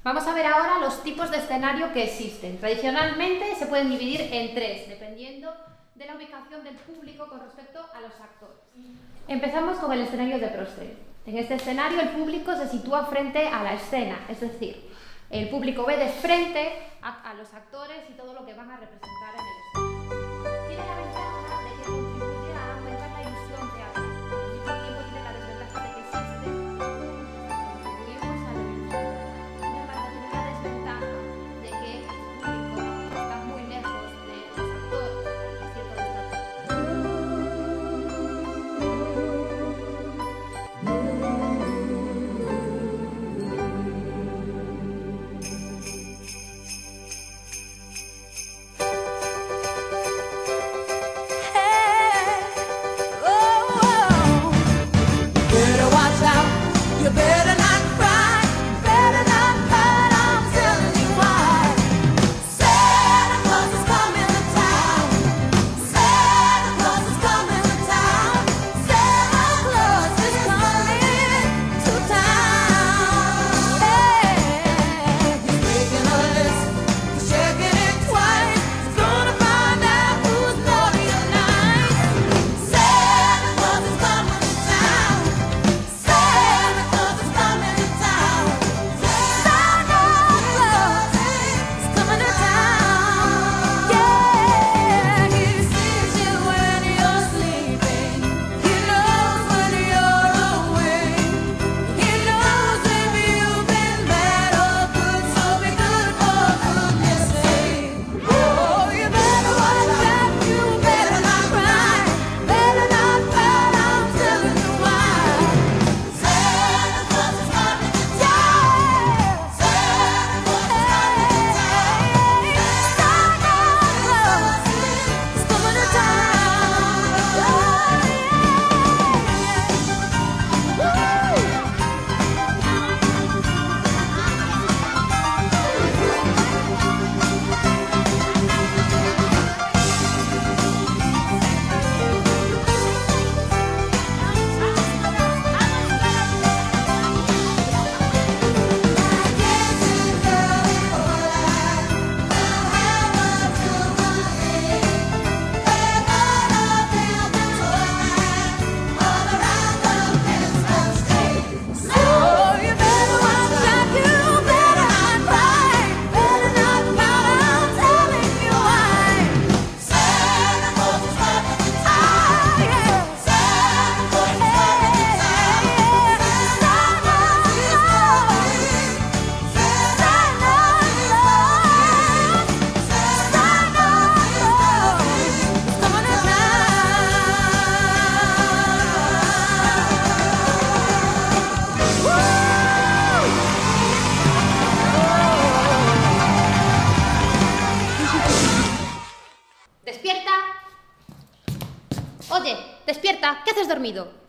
Vamos a ver ahora los tipos de escenario que existen. Tradicionalmente se pueden dividir en tres, dependiendo de la ubicación del público con respecto a los actores. Empezamos con el escenario de proscenio. En este escenario el público se sitúa frente a la escena, es decir, el público ve de frente a los actores y todo lo que van a representar en el escenario. Tiene la ventaja de que contribuye a aumentar la ilusión teatral. Al mismo tiempo tiene la desventaja de que existe contribuimos a la ilusión teatral. Sin embargo, tiene la desventaja de que el público está muy lejos de los actores, a cierta distancia. You better not cry, better not cry, I'm telling you why. Santa Claus is coming to town. Santa Claus is coming to town. Santa Claus is coming to town. Yeah. He's making a list, he's checking it twice. He's gonna find out who's naughty or nice. Santa Claus is coming to town. Santa Claus is coming to town. Santa Claus is coming to town. Yeah, he sees you when you're sleeping. He knows when you're awake. He knows if you've been bad or good, so be good for goodness sake. Oh, you better watch out, you better not cry, better not pout, I'm telling you why. Santa Claus is coming to town. Santa Claus is coming to town. Santa Claus is coming to town. ¡Despierta! Oye, despierta, ¿qué haces dormido?